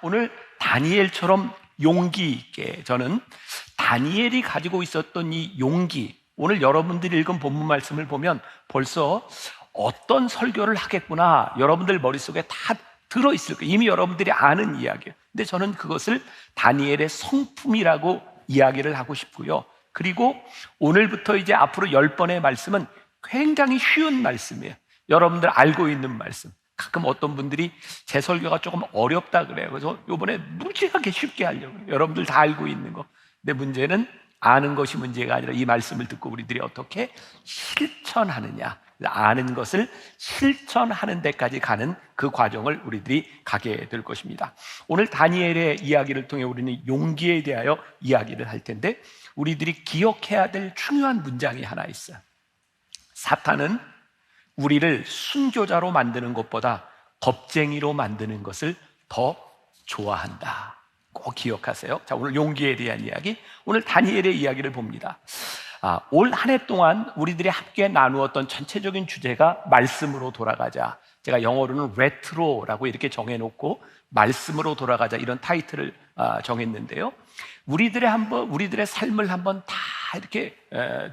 오늘 다니엘처럼 용기 있게, 저는 다니엘이 가지고 있었던 이 용기, 오늘 여러분들이 읽은 본문 말씀을 보면 벌써 어떤 설교를 하겠구나 여러분들 머릿속에 다 들어있을 거예요. 이미 여러분들이 아는 이야기예요. 근데 저는 그것을 다니엘의 성품이라고 이야기를 하고 싶고요. 그리고 오늘부터 이제 앞으로 10번의 말씀은 굉장히 쉬운 말씀이에요. 여러분들 알고 있는 말씀. 가끔 어떤 분들이 제 설교가 조금 어렵다 그래요. 그래서 이번에 무지하게 쉽게 하려고 해요. 여러분들 다 알고 있는 거. 근데 문제는 아는 것이 문제가 아니라 이 말씀을 듣고 우리들이 어떻게 실천하느냐, 아는 것을 실천하는 데까지 가는 그 과정을 우리들이 가게 될 것입니다. 오늘 다니엘의 이야기를 통해 우리는 용기에 대하여 이야기를 할 텐데, 우리들이 기억해야 될 중요한 문장이 하나 있어요. 사탄은 우리를 순교자로 만드는 것보다 겁쟁이로 만드는 것을 더 좋아한다. 꼭 기억하세요. 자, 오늘 용기에 대한 이야기, 오늘 다니엘의 이야기를 봅니다. 올 한 해 동안 우리들이 함께 나누었던 전체적인 주제가 말씀으로 돌아가자. 제가 영어로는 레트로라고 이렇게 정해놓고 말씀으로 돌아가자, 이런 타이틀을 정했는데요. 우리들의 삶을 한번 다 이렇게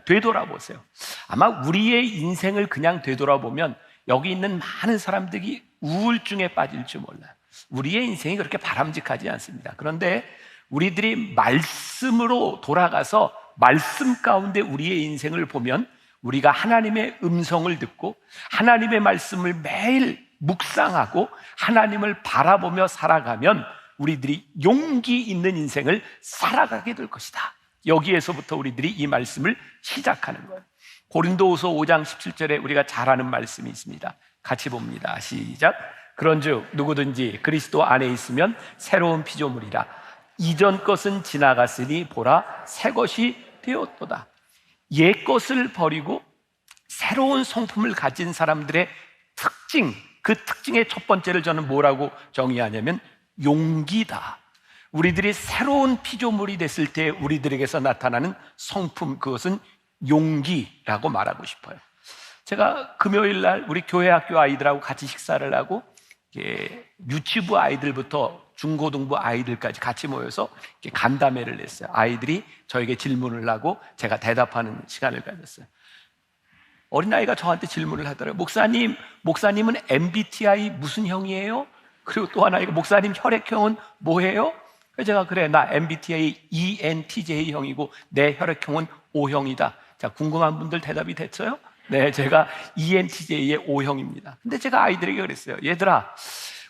되돌아보세요. 아마 우리의 인생을 그냥 되돌아보면 여기 있는 많은 사람들이 우울증에 빠질지 몰라요. 우리의 인생이 그렇게 바람직하지 않습니다. 그런데 우리들이 말씀으로 돌아가서 말씀 가운데 우리의 인생을 보면, 우리가 하나님의 음성을 듣고 하나님의 말씀을 매일 묵상하고 하나님을 바라보며 살아가면 우리들이 용기 있는 인생을 살아가게 될 것이다. 여기에서부터 우리들이 이 말씀을 시작하는 거예요. 고린도후서 5장 17절에 우리가 잘 아는 말씀이 있습니다. 같이 봅니다. 시작. 그런즉 누구든지 그리스도 안에 있으면 새로운 피조물이라. 이전 것은 지나갔으니 보라 새 것이 되었도다. 옛 것을 버리고 새로운 성품을 가진 사람들의 특징, 그 특징의 첫 번째를 저는 뭐라고 정의하냐면 용기다. 우리들이 새로운 피조물이 됐을 때 우리들에게서 나타나는 성품, 그것은 용기라고 말하고 싶어요. 제가 금요일 날 우리 교회 학교 아이들하고 같이 식사를 하고, 유치부 아이들부터 중고등부 아이들까지 같이 모여서 간담회를 했어요. 아이들이 저에게 질문을 하고 제가 대답하는 시간을 가졌어요. 어린아이가 저한테 질문을 하더라고요. 목사님은 MBTI 무슨 형이에요? 그리고 또 하나, 목사님 혈액형은 뭐예요? 그래서 제가 그래, 나 MBTI ENTJ 형이고 내 혈액형은 O형이다. 자, 궁금한 분들 대답이 됐어요? 네, 제가 ENTJ의 O형입니다. 근데 제가 아이들에게 그랬어요. 얘들아,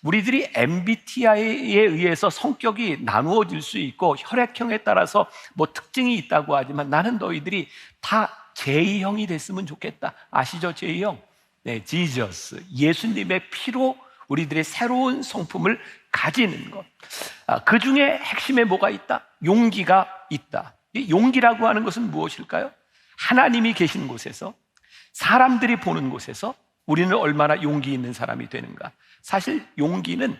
우리들이 MBTI에 의해서 성격이 나누어질 수 있고 혈액형에 따라서 뭐 특징이 있다고 하지만 나는 너희들이 다 J형이 됐으면 좋겠다. 아시죠? J형? 네, 지저스, 예수님의 피로 우리들의 새로운 성품을 가지는 것. 그 중에 핵심에 뭐가 있다? 용기가 있다. 이 용기라고 하는 것은 무엇일까요? 하나님이 계신 곳에서, 사람들이 보는 곳에서 우리는 얼마나 용기 있는 사람이 되는가. 사실 용기는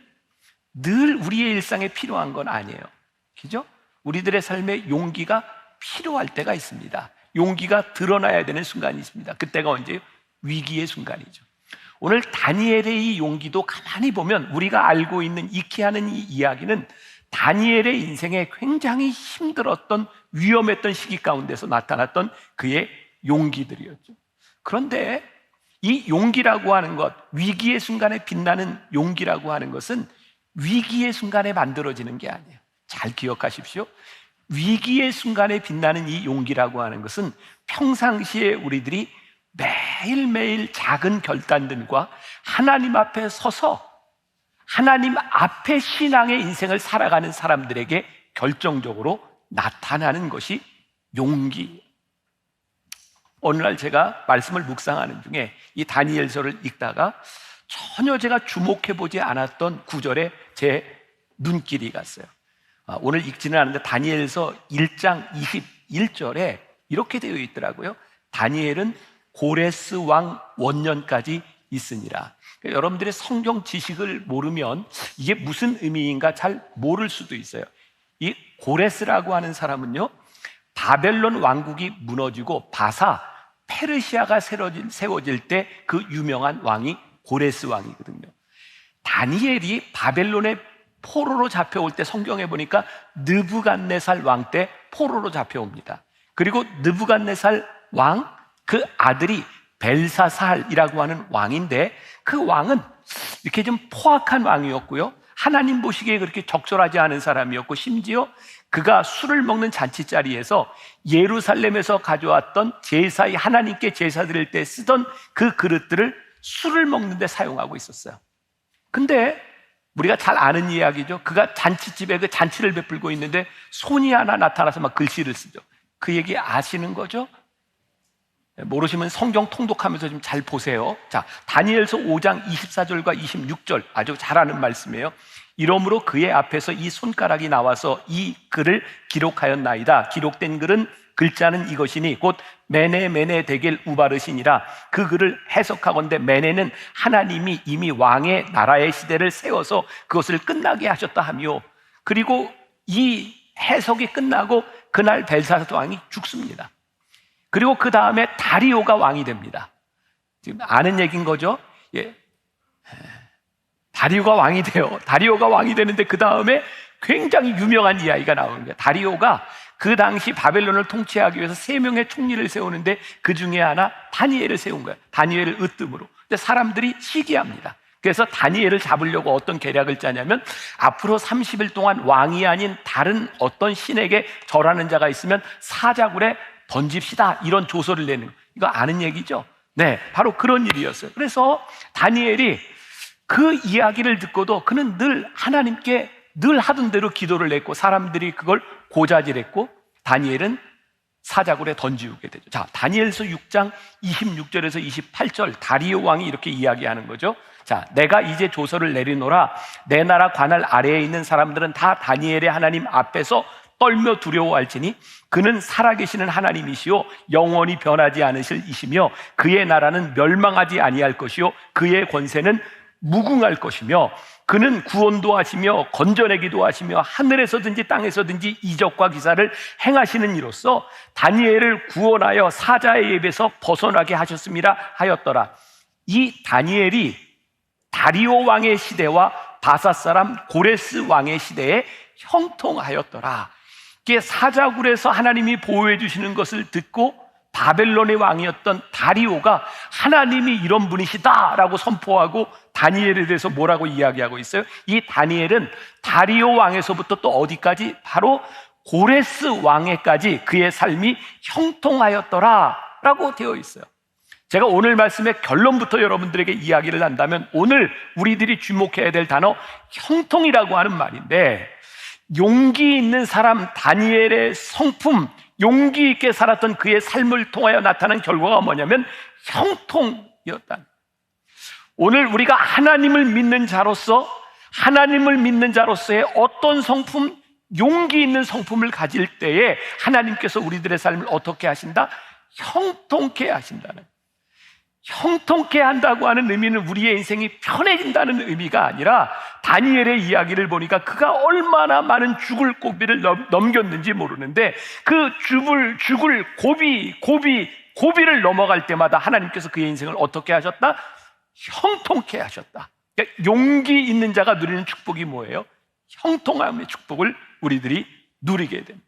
늘 우리의 일상에 필요한 건 아니에요. 그죠? 우리들의 삶에 용기가 필요할 때가 있습니다. 용기가 드러나야 되는 순간이 있습니다. 그때가 언제요? 위기의 순간이죠. 오늘 다니엘의 이 용기도 가만히 보면 우리가 알고 있는, 익히 하는 이 이야기는 다니엘의 인생에 굉장히 힘들었던, 위험했던 시기 가운데서 나타났던 그의 용기들이었죠. 그런데 이 용기라고 하는 것, 위기의 순간에 빛나는 용기라고 하는 것은 위기의 순간에 만들어지는 게 아니에요. 잘 기억하십시오. 위기의 순간에 빛나는 이 용기라고 하는 것은 평상시에 우리들이 매일매일 작은 결단들과 하나님 앞에 서서 하나님 앞에 신앙의 인생을 살아가는 사람들에게 결정적으로 나타나는 것이 용기. 어느 날 제가 말씀을 묵상하는 중에 이 다니엘서를 읽다가 전혀 제가 주목해보지 않았던 구절에 제 눈길이 갔어요. 오늘 읽지는 않는데 다니엘서 1장 21절에 이렇게 되어 있더라고요. 다니엘은 고레스 왕 원년까지 있으니라. 그러니까 여러분들의 성경 지식을 모르면 이게 무슨 의미인가 잘 모를 수도 있어요. 이 고레스라고 하는 사람은요, 바벨론 왕국이 무너지고 페르시아가 세워질 때 그 유명한 왕이 고레스 왕이거든요. 다니엘이 바벨론의 포로로 잡혀올 때 성경에 보니까 느부갓네살 왕 때 포로로 잡혀옵니다. 그리고 느부갓네살 왕 그 아들이 벨사살이라고 하는 왕인데, 그 왕은 이렇게 좀 포악한 왕이었고요, 하나님 보시기에 그렇게 적절하지 않은 사람이었고, 심지어 그가 술을 먹는 잔치자리에서 예루살렘에서 가져왔던 제사의 하나님께 제사 드릴 때 쓰던 그 그릇들을 술을 먹는 데 사용하고 있었어요. 근데 우리가 잘 아는 이야기죠. 그가 잔치집에 그 잔치를 베풀고 있는데 손이 하나 나타나서 막 글씨를 쓰죠. 그 얘기 아시는 거죠? 모르시면 성경 통독하면서 좀 잘 보세요. 자, 다니엘서 5장 24절과 26절 아주 잘 아는 말씀이에요. 이러므로 그의 앞에서 이 손가락이 나와서 이 글을 기록하였나이다. 기록된 글은 글자는 이것이니 곧 메네 메네 데겔 우바르시니라. 그 글을 해석하건대 메네는 하나님이 이미 왕의 나라의 시대를 세워서 그것을 끝나게 하셨다 하며, 그리고 이 해석이 끝나고 그날 벨사살 왕이 죽습니다. 그리고 그 다음에 다리오가 왕이 됩니다. 지금 아는 얘기인 거죠? 예. 다리오가 왕이 돼요. 다리오가 왕이 되는데 그 다음에 굉장히 유명한 이야기가 나오는 거예요. 다리오가 그 당시 바벨론을 통치하기 위해서 3명의 총리를 세우는데 그 중에 하나 다니엘을 세운 거예요. 다니엘을 으뜸으로. 근데 사람들이 시기합니다. 그래서 다니엘을 잡으려고 어떤 계략을 짜냐면, 앞으로 30일 동안 왕이 아닌 다른 어떤 신에게 절하는 자가 있으면 사자굴에 던집시다, 이런 조서를 내는 거예요. 이거 아는 얘기죠? 네, 바로 그런 일이었어요. 그래서 다니엘이 그 이야기를 듣고도 그는 늘 하나님께 늘 하던 대로 기도를 했고, 사람들이 그걸 고자질했고, 다니엘은 사자굴에 던지우게 되죠. 자, 다니엘서 6장 26절에서 28절 다리오 왕이 이렇게 이야기하는 거죠. 자, 내가 이제 조서를 내리노라. 내 나라 관할 아래에 있는 사람들은 다 다니엘의 하나님 앞에서 떨며 두려워할지니 그는 살아계시는 하나님이시요 영원히 변하지 않으실 이시며, 그의 나라는 멸망하지 아니할 것이요 그의 권세는 무궁할 것이며, 그는 구원도 하시며 건져내기도 하시며 하늘에서든지 땅에서든지 이적과 기사를 행하시는 이로써 다니엘을 구원하여 사자의 입에서 벗어나게 하셨습니다 하였더라. 이 다니엘이 다리오 왕의 시대와 바사 사람 고레스 왕의 시대에 형통하였더라. 이게 사자굴에서 하나님이 보호해 주시는 것을 듣고 바벨론의 왕이었던 다리오가 하나님이 이런 분이시다라고 선포하고 다니엘에 대해서 뭐라고 이야기하고 있어요? 이 다니엘은 다리오 왕에서부터 또 어디까지? 바로 고레스 왕에까지 그의 삶이 형통하였더라 라고 되어 있어요. 제가 오늘 말씀의 결론부터 여러분들에게 이야기를 한다면, 오늘 우리들이 주목해야 될 단어 형통이라고 하는 말인데, 용기 있는 사람 다니엘의 성품, 용기 있게 살았던 그의 삶을 통하여 나타난 결과가 뭐냐면 형통이었다. 오늘 우리가 하나님을 믿는 자로서의 어떤 성품, 용기 있는 성품을 가질 때에 하나님께서 우리들의 삶을 어떻게 하신다? 형통케 하신다는. 형통케 한다고 하는 의미는 우리의 인생이 편해진다는 의미가 아니라, 다니엘의 이야기를 보니까 그가 얼마나 많은 죽을 고비를 넘겼는지 모르는데, 그 죽을 고비를 넘어갈 때마다 하나님께서 그의 인생을 어떻게 하셨다? 형통케 하셨다. 그러니까 용기 있는 자가 누리는 축복이 뭐예요? 형통함의 축복을 우리들이 누리게 됩니다.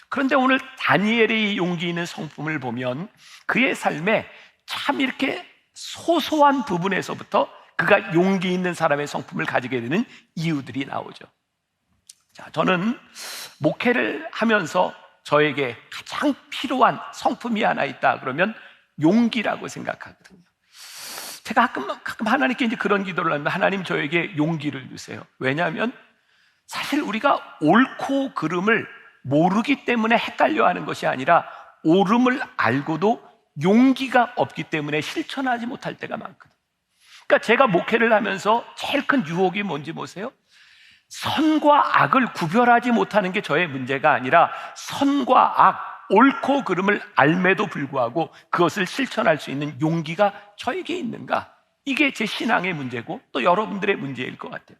그런데 오늘 다니엘의 용기 있는 성품을 보면 그의 삶에 참 이렇게 소소한 부분에서부터 그가 용기 있는 사람의 성품을 가지게 되는 이유들이 나오죠. 자, 저는 목회를 하면서 저에게 가장 필요한 성품이 하나 있다 그러면 용기라고 생각하거든요. 제가 가끔 하나님께 이제 그런 기도를 하면, 하나님 저에게 용기를 주세요. 왜냐하면 사실 우리가 옳고 그름을 모르기 때문에 헷갈려 하는 것이 아니라, 옳음을 알고도 용기가 없기 때문에 실천하지 못할 때가 많거든요. 그러니까 제가 목회를 하면서 제일 큰 유혹이 뭔지 보세요. 선과 악을 구별하지 못하는 게 저의 문제가 아니라, 선과 악, 옳고 그름을 알매도 불구하고 그것을 실천할 수 있는 용기가 저에게 있는가? 이게 제 신앙의 문제고 또 여러분들의 문제일 것 같아요.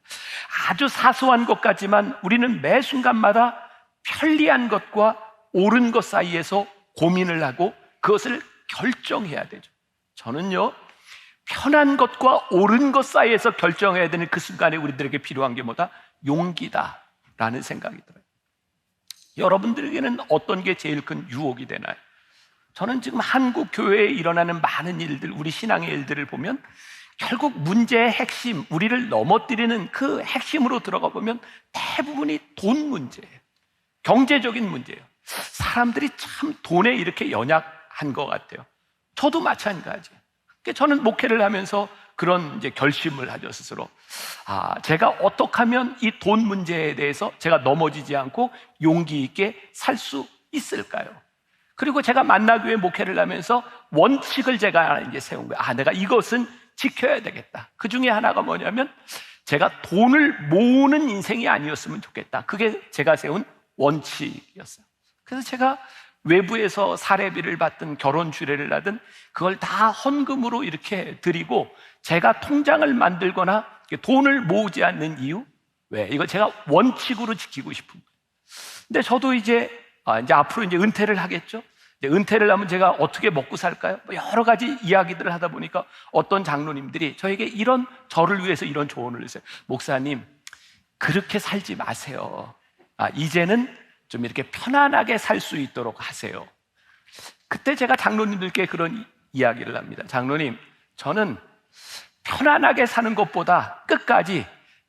아주 사소한 것 같지만 우리는 매 순간마다 편리한 것과 옳은 것 사이에서 고민을 하고 그것을 결정해야 되죠. 저는요, 편한 것과 옳은 것 사이에서 결정해야 되는 그 순간에 우리들에게 필요한 게 뭐다? 용기다라는 생각이 들어요. 여러분들에게는 어떤 게 제일 큰 유혹이 되나요? 저는 지금 한국 교회에 일어나는 많은 일들, 우리 신앙의 일들을 보면 결국 문제의 핵심, 우리를 넘어뜨리는 그 핵심으로 들어가 보면 대부분이 돈 문제예요. 경제적인 문제예요. 사람들이 참 돈에 이렇게 연약한 것 같아요. 저도 마찬가지예요. 저는 목회를 하면서 그런 이제 결심을 하죠, 스스로. 제가 어떻게 하면 이 돈 문제에 대해서 제가 넘어지지 않고 용기 있게 살 수 있을까요? 그리고 제가 만나교회 목회를 하면서 원칙을 제가 이제 세운 거예요. 내가 이것은 지켜야 되겠다. 그 중에 하나가 뭐냐면 제가 돈을 모으는 인생이 아니었으면 좋겠다. 그게 제가 세운 원칙이었어요. 그래서 제가 외부에서 사례비를 받든 결혼 주례를 하든 그걸 다 헌금으로 이렇게 드리고 제가 통장을 만들거나 돈을 모으지 않는 이유? 왜? 이거 제가 원칙으로 지키고 싶은 거예요. 근데 저도 이제 앞으로 이제 은퇴를 하겠죠. 이제 은퇴를 하면 제가 어떻게 먹고 살까요? 여러 가지 이야기들을 하다 보니까 어떤 장로님들이 저에게 저를 위해서 이런 조언을 했어요. 목사님, 그렇게 살지 마세요. 이제는 좀 이렇게 편안하게 살 수 있도록 하세요. 그때 제가 장로님들께 그런 이야기를 합니다. 장로님, 저는 편안하게 사는 것보다 끝까지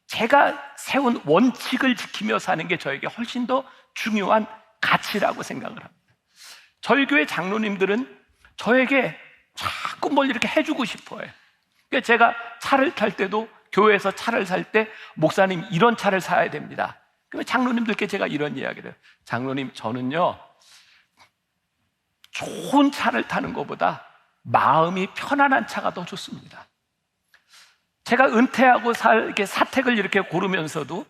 제가 세운 원칙을 지키며 사는 게 저에게 훨씬 더 중요한 가치라고 생각을 합니다. 저희 교회 장로님들은 저에게 자꾸 뭘 이렇게 해주고 싶어요. 그러니까 제가 차를 탈 때도 교회에서 차를 살 때 목사님 이런 차를 사야 됩니다. 그러면 장로님들께 제가 이런 이야기를 해요. 장로님, 저는요 좋은 차를 타는 것보다 마음이 편안한 차가 더 좋습니다. 제가 은퇴하고 이렇게 사택을 이렇게 고르면서도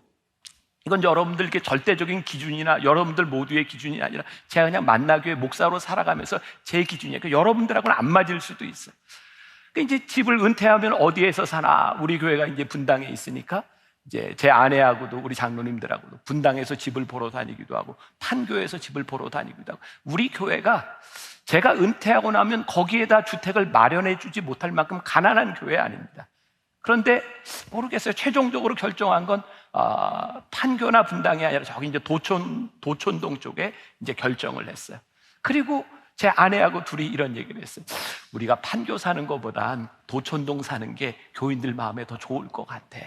이건 여러분들께 절대적인 기준이나 여러분들 모두의 기준이 아니라 제가 그냥 만나교회 목사로 살아가면서 제 기준이에요. 여러분들하고는 안 맞을 수도 있어요. 이제 집을 은퇴하면 어디에서 사나? 우리 교회가 이제 분당에 있으니까 이제 제 아내하고도 우리 장로님들하고도 분당에서 집을 보러 다니기도 하고 판교에서 집을 보러 다니기도 하고 우리 교회가 제가 은퇴하고 나면 거기에다 주택을 마련해 주지 못할 만큼 가난한 교회 아닙니다. 그런데 모르겠어요. 최종적으로 결정한 건 판교나 분당이 아니라 저기 이제 도촌동 쪽에 이제 결정을 했어요. 그리고 제 아내하고 둘이 이런 얘기를 했어요. 우리가 판교 사는 것보단 도촌동 사는 게 교인들 마음에 더 좋을 것 같아.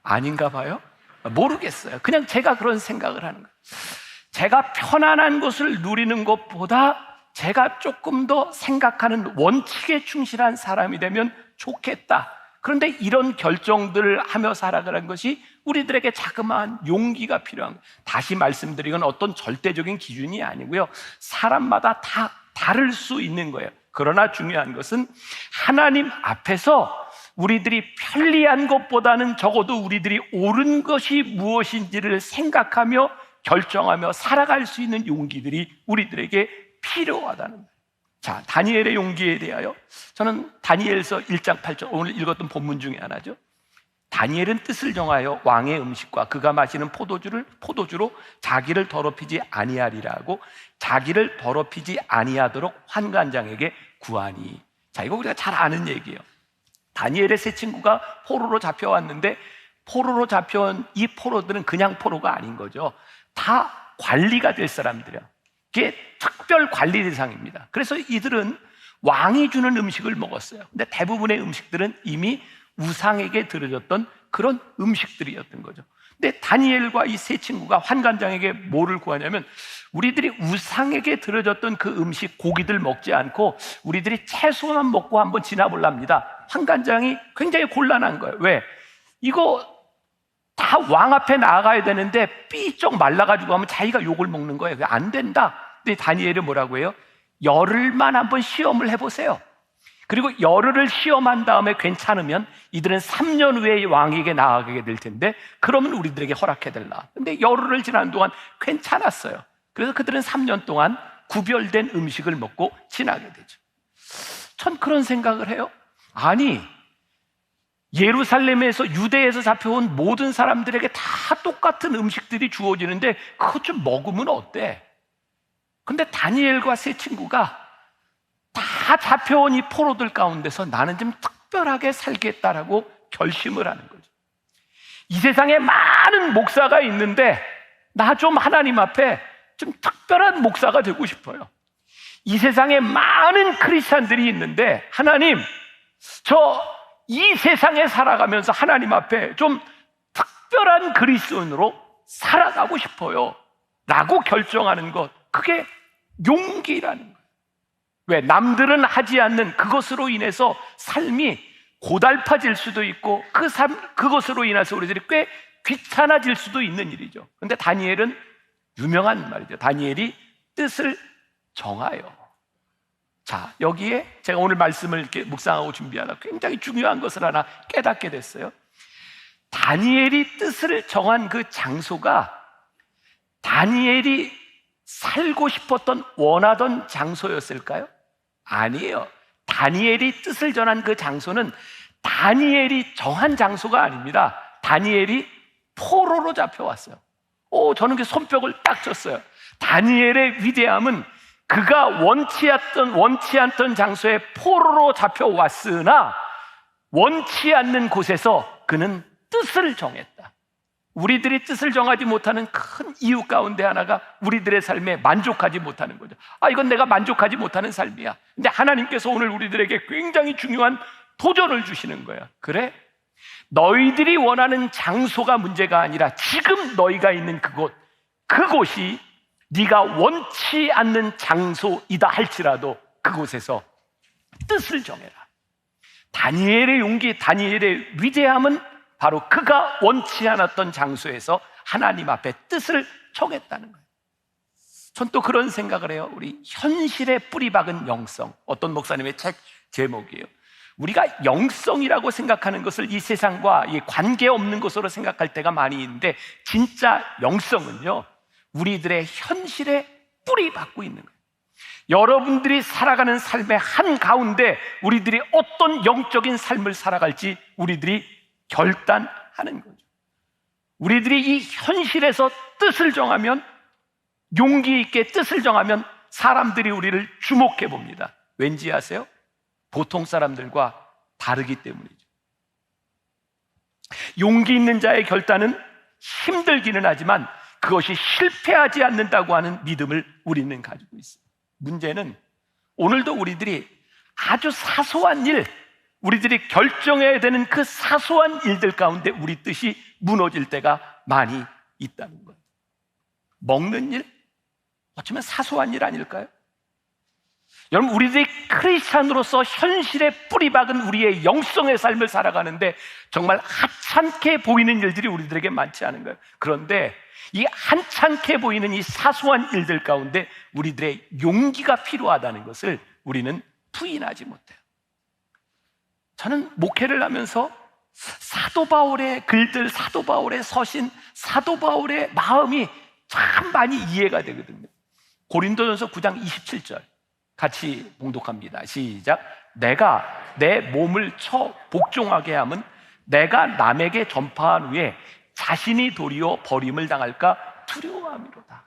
아닌가 봐요? 모르겠어요. 그냥 제가 그런 생각을 하는 거예요. 제가 편안한 것을 누리는 것보다 제가 조금 더 생각하는 원칙에 충실한 사람이 되면 좋겠다. 그런데 이런 결정들을 하며 살아가는 것이 우리들에게 자그마한 용기가 필요한 거예요. 다시 말씀드리건 어떤 절대적인 기준이 아니고요. 사람마다 다 다를 수 있는 거예요. 그러나 중요한 것은 하나님 앞에서 우리들이 편리한 것보다는 적어도 우리들이 옳은 것이 무엇인지를 생각하며 결정하며 살아갈 수 있는 용기들이 우리들에게 필요하다는 거예요. 자, 다니엘의 용기에 대하여 저는 다니엘서 1장 8절 오늘 읽었던 본문 중에 하나죠. 다니엘은 뜻을 정하여 왕의 음식과 그가 마시는 포도주로 자기를 더럽히지 아니하리라고 자기를 더럽히지 아니하도록 환관장에게 구하니. 자, 이거 우리가 잘 아는 얘기예요. 다니엘의 세 친구가 포로로 잡혀왔는데 포로로 잡혀온 이 포로들은 그냥 포로가 아닌 거죠. 다 관리가 될 사람들이에요. 이게 특별 관리 대상입니다. 그래서 이들은 왕이 주는 음식을 먹었어요. 근데 대부분의 음식들은 이미 우상에게 드려졌던 그런 음식들이었던 거죠. 근데 다니엘과 이 세 친구가 환관장에게 뭐를 구하냐면 우리들이 우상에게 드려졌던 그 음식 고기들 먹지 않고 우리들이 채소만 먹고 한번 지나볼랍니다. 환관장이 굉장히 곤란한 거예요. 왜? 이거 다 왕 앞에 나아가야 되는데 삐쩍 말라가지고 하면 자기가 욕을 먹는 거예요. 안 된다. 근데 다니엘이 뭐라고 해요? 열흘만 한번 시험을 해보세요. 그리고 열흘을 시험한 다음에 괜찮으면 이들은 3년 후에 왕에게 나아가게 될 텐데 그러면 우리들에게 허락해달라. 근데 열흘을 지난 동안 괜찮았어요. 그래서 그들은 3년 동안 구별된 음식을 먹고 지나게 되죠. 전 그런 생각을 해요. 아니, 예루살렘에서 유대에서 잡혀온 모든 사람들에게 다 똑같은 음식들이 주어지는데 그것 좀 먹으면 어때? 근데 다니엘과 세 친구가 다 잡혀온 이 포로들 가운데서 나는 좀 특별하게 살겠다라고 결심을 하는 거죠. 이 세상에 많은 목사가 있는데 나 좀 하나님 앞에 좀 특별한 목사가 되고 싶어요. 이 세상에 많은 크리스찬들이 있는데 하나님, 저 이 세상에 살아가면서 하나님 앞에 좀 특별한 그리스도인으로 살아가고 싶어요 라고 결정하는 것, 그게 용기라는 거예요. 왜? 남들은 하지 않는 그것으로 인해서 삶이 고달파질 수도 있고 그것으로 인해서 우리들이 꽤 귀찮아질 수도 있는 일이죠. 그런데 다니엘은 유명한 말이죠. 다니엘이 뜻을 정하여. 자, 여기에 제가 오늘 말씀을 이렇게 묵상하고 준비하다 굉장히 중요한 것을 하나 깨닫게 됐어요. 다니엘이 뜻을 정한 그 장소가 다니엘이 살고 싶었던, 원하던 장소였을까요? 아니에요. 다니엘이 뜻을 전한 그 장소는 다니엘이 정한 장소가 아닙니다. 다니엘이 포로로 잡혀왔어요. 저는 그 손뼉을 딱 쳤어요. 다니엘의 위대함은 그가 원치 않던 장소에 포로로 잡혀왔으나 원치 않는 곳에서 그는 뜻을 정했다. 우리들이 뜻을 정하지 못하는 큰 이유 가운데 하나가 우리들의 삶에 만족하지 못하는 거죠. 이건 내가 만족하지 못하는 삶이야. 근데 하나님께서 오늘 우리들에게 굉장히 중요한 도전을 주시는 거야. 그래? 너희들이 원하는 장소가 문제가 아니라 지금 너희가 있는 그곳이 네가 원치 않는 장소이다 할지라도 그곳에서 뜻을 정해라. 다니엘의 용기, 다니엘의 위대함은 바로 그가 원치 않았던 장소에서 하나님 앞에 뜻을 정했다는 거예요. 전 또 그런 생각을 해요. 우리 현실에 뿌리 박은 영성, 어떤 목사님의 책 제목이에요. 우리가 영성이라고 생각하는 것을 이 세상과 관계없는 것으로 생각할 때가 많이 있는데, 진짜 영성은요, 우리들의 현실에 뿌리 박고 있는 거예요. 여러분들이 살아가는 삶의 한가운데 우리들이 어떤 영적인 삶을 살아갈지 우리들이 결단하는 거죠. 우리들이 이 현실에서 뜻을 정하면, 용기 있게 뜻을 정하면 사람들이 우리를 주목해 봅니다. 왠지 아세요? 보통 사람들과 다르기 때문이죠. 용기 있는 자의 결단은 힘들기는 하지만 그것이 실패하지 않는다고 하는 믿음을 우리는 가지고 있어요. 문제는 오늘도 우리들이 아주 사소한 일, 우리들이 결정해야 되는 그 사소한 일들 가운데 우리 뜻이 무너질 때가 많이 있다는 거예요. 먹는 일? 어쩌면 사소한 일 아닐까요? 여러분, 우리들이 크리스찬으로서 현실에 뿌리 박은 우리의 영성의 삶을 살아가는데 정말 하찮게 보이는 일들이 우리들에게 많지 않은 거예요. 그런데 이 하찮게 보이는 이 사소한 일들 가운데 우리들의 용기가 필요하다는 것을 우리는 부인하지 못해요. 저는 목회를 하면서 사도 바울의 글들, 사도 바울의 서신, 사도 바울의 마음이 참 많이 이해가 되거든요. 고린도전서 9장 27절 같이 봉독합니다. 시작. 내가 내 몸을 쳐 복종하게 함은 내가 남에게 전파한 후에 자신이 도리어 버림을 당할까 두려워함이로다.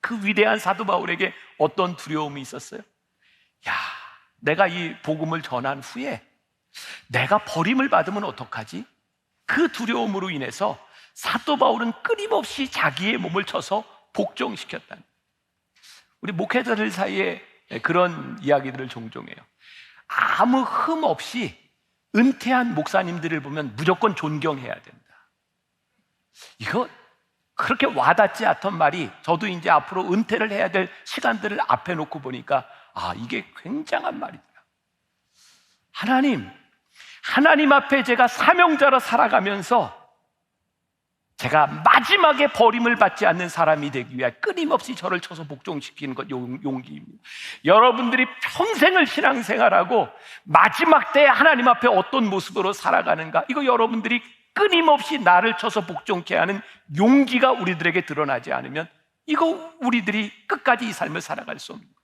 그 위대한 사도 바울에게 어떤 두려움이 있었어요? 내가 이 복음을 전한 후에 내가 버림을 받으면 어떡하지? 그 두려움으로 인해서 사도 바울은 끊임없이 자기의 몸을 쳐서 복종시켰다는, 우리 목회자들 사이에 그런 이야기들을 종종 해요. 아무 흠 없이 은퇴한 목사님들을 보면 무조건 존경해야 된다. 이거 그렇게 와닿지 않던 말이, 저도 이제 앞으로 은퇴를 해야 될 시간들을 앞에 놓고 보니까 이게 굉장한 말이더라. 하나님 앞에 제가 사명자로 살아가면서 제가 마지막에 버림을 받지 않는 사람이 되기 위해 끊임없이 저를 쳐서 복종시키는 것, 용기입니다. 여러분들이 평생을 신앙생활하고 마지막 때에 하나님 앞에 어떤 모습으로 살아가는가, 이거 여러분들이 끊임없이 나를 쳐서 복종케 하는 용기가 우리들에게 드러나지 않으면 이거 우리들이 끝까지 이 삶을 살아갈 수 없는 거예요.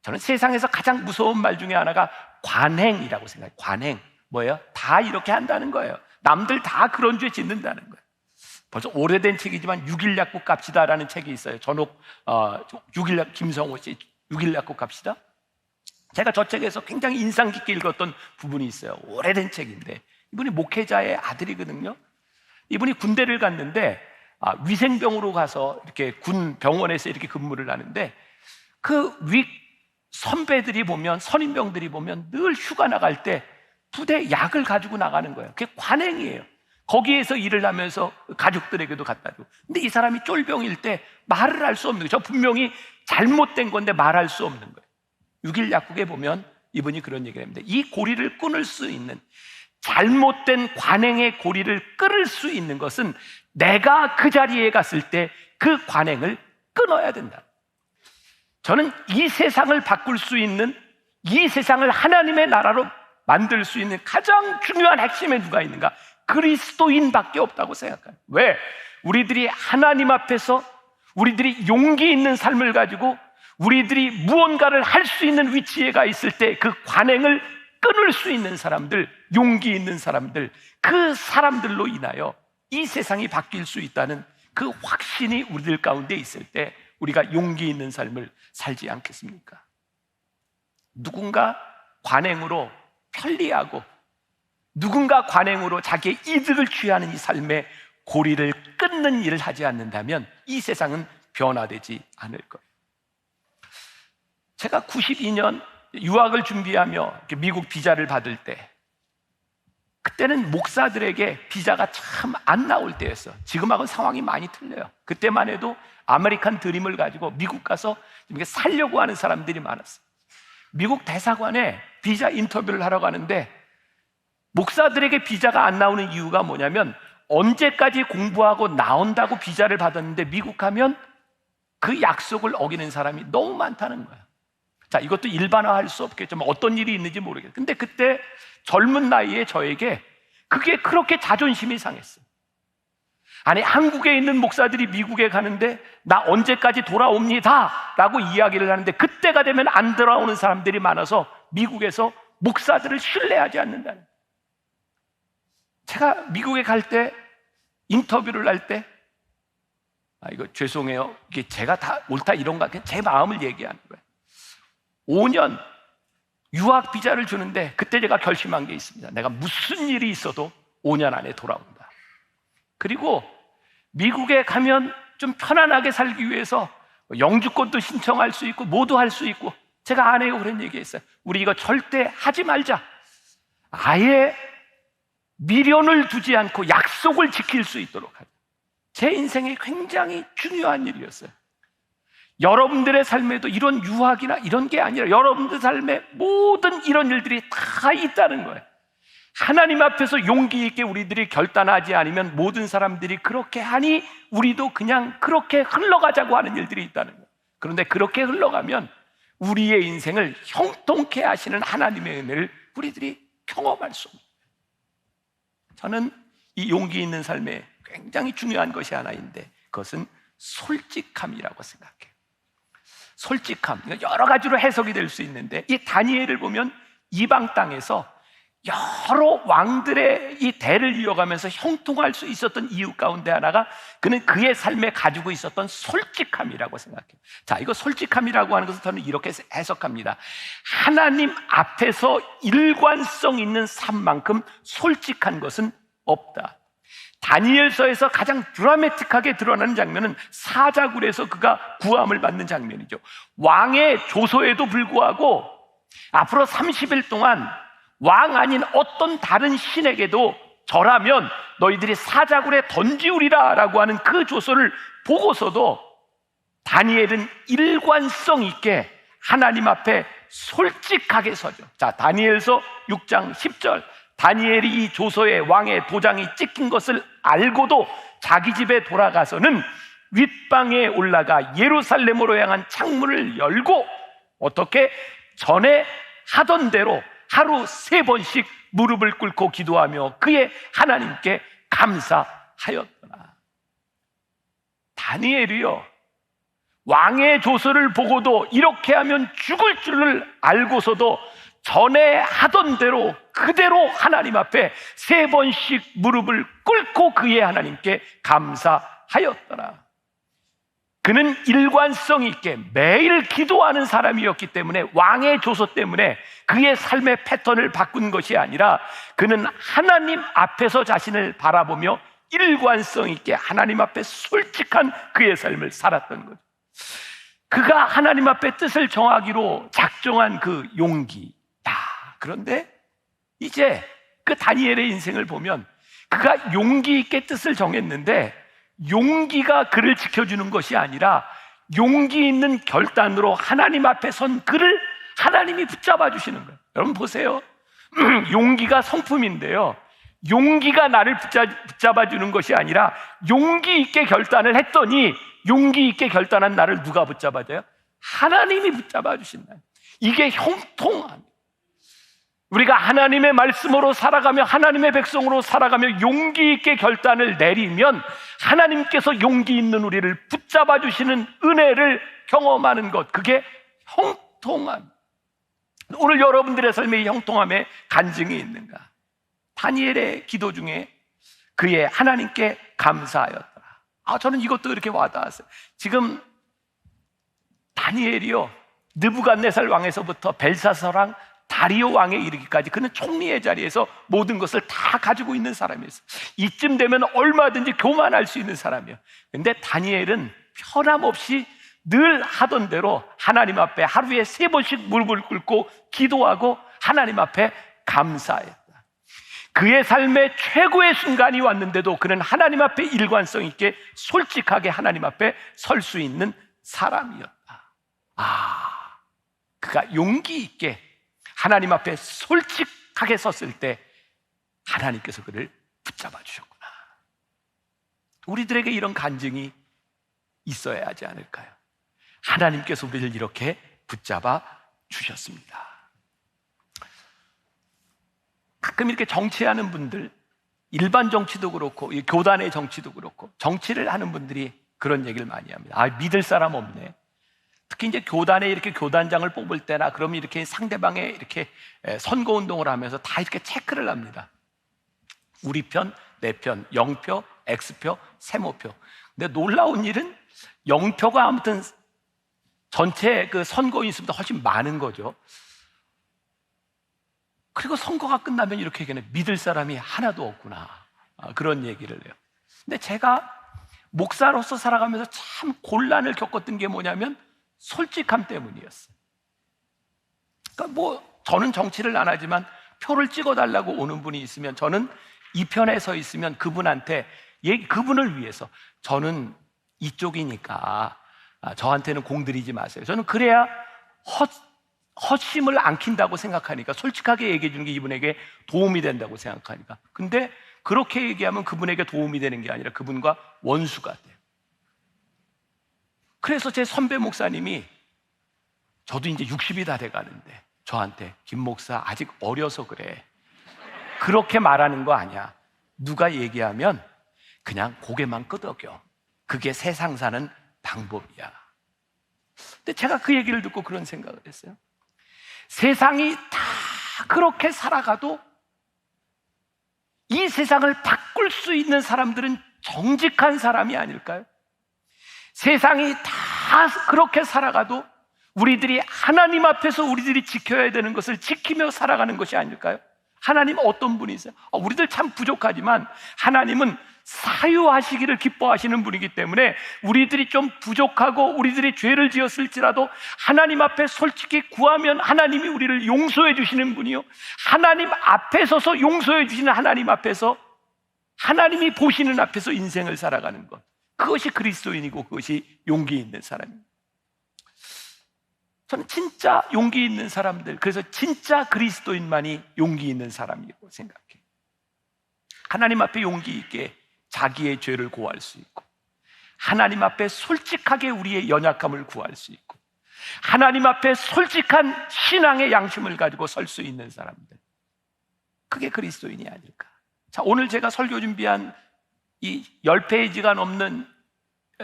저는 세상에서 가장 무서운 말 중에 하나가 관행이라고 생각해요. 관행. 뭐예요? 다 이렇게 한다는 거예요. 남들 다 그런 죄 짓는다는 거예요. 벌써 오래된 책이지만 6일 약국 갑시다라는 책이 있어요. 김성호 씨 6일 약국 갑시다. 제가 저 책에서 굉장히 인상 깊게 읽었던 부분이 있어요. 오래된 책인데 이분이 목회자의 아들이거든요. 이분이 군대를 갔는데 위생병으로 가서 이렇게 군 병원에서 이렇게 근무를 하는데 그 위 선배들이 보면, 선임병들이 보면 늘 휴가 나갈 때 부대 약을 가지고 나가는 거예요. 그게 관행이에요. 거기에서 일을 하면서 가족들에게도 갖다 주고. 근데 이 사람이 쫄병일 때 말을 할 수 없는 거예요. 저 분명히 잘못된 건데 말할 수 없는 거예요. 6일 약국에 보면 이분이 그런 얘기를 합니다. 이 고리를 끊을 수 있는, 잘못된 관행의 고리를 끊을 수 있는 것은 내가 그 자리에 갔을 때 그 관행을 끊어야 된다. 저는 이 세상을 바꿀 수 있는, 이 세상을 하나님의 나라로 만들 수 있는 가장 중요한 핵심에 누가 있는가? 그리스도인밖에 없다고 생각해요. 왜? 우리들이 하나님 앞에서 우리들이 용기 있는 삶을 가지고 우리들이 무언가를 할 수 있는 위치에 가 있을 때 그 관행을 끊을 수 있는 사람들, 용기 있는 사람들, 그 사람들로 인하여 이 세상이 바뀔 수 있다는 그 확신이 우리들 가운데 있을 때 우리가 용기 있는 삶을 살지 않겠습니까? 누군가 관행으로 편리하고 누군가 관행으로 자기의 이득을 취하는 이 삶의 고리를 끊는 일을 하지 않는다면 이 세상은 변화되지 않을 거예요. 제가 92년 유학을 준비하며 미국 비자를 받을 때, 그때는 목사들에게 비자가 참 안 나올 때였어요. 지금하고는 상황이 많이 틀려요. 그때만 해도 아메리칸 드림을 가지고 미국 가서 살려고 하는 사람들이 많았어요. 미국 대사관에 비자 인터뷰를 하러 가는데 목사들에게 비자가 안 나오는 이유가 뭐냐면 언제까지 공부하고 나온다고 비자를 받았는데 미국 가면 그 약속을 어기는 사람이 너무 많다는 거야. 자, 이것도 일반화할 수 없겠지만 어떤 일이 있는지 모르겠어요. 근데 그때 젊은 나이에 저에게 그게 그렇게 자존심이 상했어요. 아니, 한국에 있는 목사들이 미국에 가는데 나 언제까지 돌아옵니다 라고 이야기를 하는데 그때가 되면 안 돌아오는 사람들이 많아서 미국에서 목사들을 신뢰하지 않는다는 거예요. 제가 미국에 갈 때 인터뷰를 할 때 이거 죄송해요, 이게 제가 다 옳다 이런 거 그냥 제 마음을 얘기하는 거예요. 5년 유학 비자를 주는데 그때 제가 결심한 게 있습니다. 내가 무슨 일이 있어도 5년 안에 돌아온다. 그리고 미국에 가면 좀 편안하게 살기 위해서 영주권도 신청할 수 있고 뭐도 할 수 있고, 제가 아내가 그런 얘기했어요. 우리 이거 절대 하지 말자. 아예 미련을 두지 않고 약속을 지킬 수 있도록 하자. 제 인생에 굉장히 중요한 일이었어요. 여러분들의 삶에도 이런 유학이나 이런 게 아니라 여러분들 삶에 모든 이런 일들이 다 있다는 거예요. 하나님 앞에서 용기 있게 우리들이 결단하지 않으면 모든 사람들이 그렇게 하니 우리도 그냥 그렇게 흘러가자고 하는 일들이 있다는 거예요. 그런데 그렇게 흘러가면 우리의 인생을 형통케 하시는 하나님의 은혜를 우리들이 경험할 수 없는 거예요. 저는 이 용기 있는 삶에 굉장히 중요한 것이 하나 있는데 그것은 솔직함이라고 생각해요. 솔직함, 여러 가지로 해석이 될 수 있는데 이 다니엘을 보면 이방 땅에서 여러 왕들의 이 대를 이어가면서 형통할 수 있었던 이유 가운데 하나가 그는 그의 삶에 가지고 있었던 솔직함이라고 생각해요. 자, 이거 솔직함이라고 하는 것을 저는 이렇게 해석합니다. 하나님 앞에서 일관성 있는 삶만큼 솔직한 것은 없다. 다니엘서에서 가장 드라마틱하게 드러나는 장면은 사자굴에서 그가 구함을 받는 장면이죠. 왕의 조서에도 불구하고 앞으로 30일 동안 왕 아닌 어떤 다른 신에게도 절하면 너희들이 사자굴에 던지우리라 라고 하는 그 조서를 보고서도 다니엘은 일관성 있게 하나님 앞에 솔직하게 서죠. 자, 다니엘서 6장 10절, 다니엘이 이 조서에 왕의 도장이 찍힌 것을 알고도 자기 집에 돌아가서는 윗방에 올라가 예루살렘으로 향한 창문을 열고 어떻게 전에 하던 대로 하루 3번씩 무릎을 꿇고 기도하며 그의 하나님께 감사하였더라. 다니엘이요, 왕의 조서를 보고도 이렇게 하면 죽을 줄을 알고서도 전에 하던 대로 그대로 하나님 앞에 3번씩 무릎을 꿇고 그의 하나님께 감사하였더라. 그는 일관성 있게 매일 기도하는 사람이었기 때문에 왕의 조소 때문에 그의 삶의 패턴을 바꾼 것이 아니라 그는 하나님 앞에서 자신을 바라보며 일관성 있게 하나님 앞에 솔직한 그의 삶을 살았던 거죠. 그가 하나님 앞에 뜻을 정하기로 작정한 그 용기. 그런데 이제 그 다니엘의 인생을 보면 그가 용기 있게 뜻을 정했는데 용기가 그를 지켜주는 것이 아니라 용기 있는 결단으로 하나님 앞에 선 그를 하나님이 붙잡아 주시는 거예요. 여러분 보세요. 용기가 성품인데요, 용기가 나를 붙잡아 주는 것이 아니라 용기 있게 결단을 했더니 용기 있게 결단한 나를 누가 붙잡아줘요? 하나님이 붙잡아 주신다. 이게 형통함. 우리가 하나님의 말씀으로 살아가며 하나님의 백성으로 살아가며 용기 있게 결단을 내리면 하나님께서 용기 있는 우리를 붙잡아 주시는 은혜를 경험하는 것, 그게 형통함. 오늘 여러분들의 삶에 이 형통함의 간증이 있는가? 다니엘의 기도 중에 그의 하나님께 감사하였더라. 저는 이것도 이렇게 와닿았어요. 지금 다니엘이요, 느부갓네살 왕에서부터 벨사사랑 다리오 왕에 이르기까지 그는 총리의 자리에서 모든 것을 다 가지고 있는 사람이었어요. 이쯤 되면 얼마든지 교만할 수 있는 사람이에요. 근데 다니엘은 편함없이 늘 하던 대로 하나님 앞에 하루에 3번씩 무릎을 꿇고 기도하고 하나님 앞에 감사했다. 그의 삶의 최고의 순간이 왔는데도 그는 하나님 앞에 일관성 있게 솔직하게 하나님 앞에 설 수 있는 사람이었다. 그가 용기 있게 하나님 앞에 솔직하게 섰을 때 하나님께서 그를 붙잡아 주셨구나. 우리들에게 이런 간증이 있어야 하지 않을까요? 하나님께서 우리를 이렇게 붙잡아 주셨습니다. 가끔 이렇게 정치하는 분들, 일반 정치도 그렇고 교단의 정치도 그렇고 정치를 하는 분들이 그런 얘기를 많이 합니다. 믿을 사람 없네. 특히 이제 교단에 이렇게 교단장을 뽑을 때나 그러면 이렇게 상대방의 이렇게 선거운동을 하면서 다 이렇게 체크를 합니다. 우리 편, 내 편, 0표, X표, 세모표. 근데 놀라운 일은 0표가 아무튼 전체 그 선거인 수보다 훨씬 많은 거죠. 그리고 선거가 끝나면 이렇게 얘기하네. 믿을 사람이 하나도 없구나. 그런 얘기를 해요. 근데 제가 목사로서 살아가면서 참 곤란을 겪었던 게 뭐냐면 솔직함 때문이었어요. 그러니까 저는 정치를 안 하지만 표를 찍어달라고 오는 분이 있으면 저는 이 편에 서 있으면 그분한테 그분을 위해서 저는 이쪽이니까 저한테는 공들이지 마세요. 저는 그래야 헛심을 안 킨다고 생각하니까, 솔직하게 얘기해 주는 게 이분에게 도움이 된다고 생각하니까. 근데 그렇게 얘기하면 그분에게 도움이 되는 게 아니라 그분과 원수가 돼요. 그래서 제 선배 목사님이, 저도 이제 60이 다 돼가는데 저한테 김 목사 아직 어려서 그래, 그렇게 말하는 거 아니야. 누가 얘기하면 그냥 고개만 끄덕여. 그게 세상 사는 방법이야. 근데 제가 그 얘기를 듣고 그런 생각을 했어요. 세상이 다 그렇게 살아가도 이 세상을 바꿀 수 있는 사람들은 정직한 사람이 아닐까요? 세상이 다 그렇게 살아가도 우리들이 하나님 앞에서 우리들이 지켜야 되는 것을 지키며 살아가는 것이 아닐까요? 하나님 어떤 분이세요? 우리들 참 부족하지만 하나님은 사유하시기를 기뻐하시는 분이기 때문에 우리들이 좀 부족하고 우리들이 죄를 지었을지라도 하나님 앞에 솔직히 구하면 하나님이 우리를 용서해 주시는 분이요, 하나님 앞에 서서 용서해 주시는 하나님 앞에서, 하나님이 보시는 앞에서 인생을 살아가는 것, 그것이 그리스도인이고 그것이 용기 있는 사람입니다. 저는 진짜 용기 있는 사람들, 그래서 진짜 그리스도인만이 용기 있는 사람이라고 생각해요. 하나님 앞에 용기 있게 자기의 죄를 고할 수 있고, 하나님 앞에 솔직하게 우리의 연약함을 구할 수 있고, 하나님 앞에 솔직한 신앙의 양심을 가지고 설 수 있는 사람들, 그게 그리스도인이 아닐까. 자, 오늘 제가 설교 준비한 이 10페이지가 넘는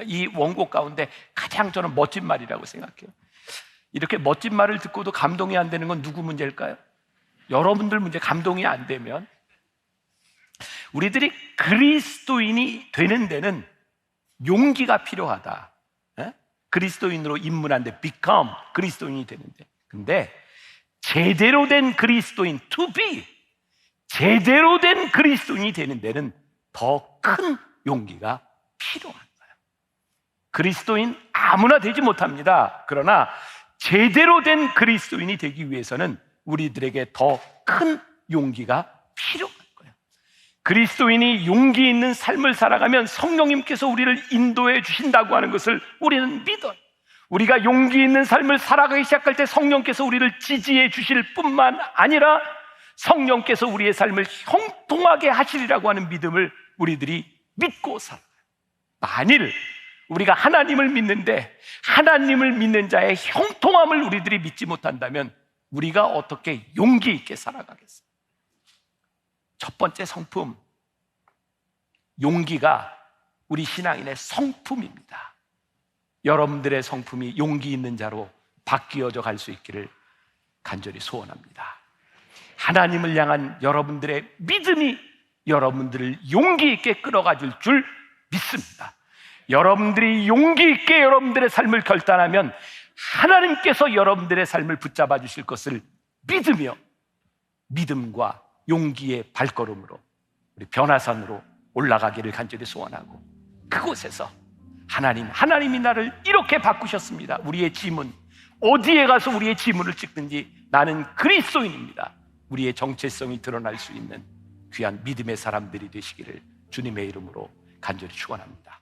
이 원고 가운데 가장 저는 멋진 말이라고 생각해요. 이렇게 멋진 말을 듣고도 감동이 안 되는 건 누구 문제일까요? 여러분들 문제. 감동이 안 되면 우리들이 그리스도인이 되는 데는 용기가 필요하다. 그리스도인으로 입문한데 become 그리스도인이 되는데, 근데 제대로 된 그리스도인 to be, 제대로 된 그리스도인이 되는 데는 더 큰 용기가 필요한 거예요. 그리스도인 아무나 되지 못합니다. 그러나 제대로 된 그리스도인이 되기 위해서는 우리들에게 더 큰 용기가 필요한 거예요. 그리스도인이 용기 있는 삶을 살아가면 성령님께서 우리를 인도해 주신다고 하는 것을 우리는 믿어요. 우리가 용기 있는 삶을 살아가기 시작할 때 성령께서 우리를 지지해 주실 뿐만 아니라 성령께서 우리의 삶을 형통하게 하시리라고 하는 믿음을 우리들이 믿고 살아요. 만일 우리가 하나님을 믿는데 하나님을 믿는 자의 형통함을 우리들이 믿지 못한다면 우리가 어떻게 용기 있게 살아가겠어요? 첫 번째 성품, 용기가 우리 신앙인의 성품입니다. 여러분들의 성품이 용기 있는 자로 바뀌어져 갈 수 있기를 간절히 소원합니다. 하나님을 향한 여러분들의 믿음이 여러분들을 용기 있게 끌어가줄 줄 믿습니다. 여러분들이 용기 있게 여러분들의 삶을 결단하면 하나님께서 여러분들의 삶을 붙잡아 주실 것을 믿으며 믿음과 용기의 발걸음으로 우리 변화산으로 올라가기를 간절히 소원하고, 그곳에서 하나님이 나를 이렇게 바꾸셨습니다. 우리의 지문, 어디에 가서 우리의 지문을 찍든지 나는 그리스도인입니다. 우리의 정체성이 드러날 수 있는 귀한 믿음의 사람들이 되시기를 주님의 이름으로 간절히 축원합니다.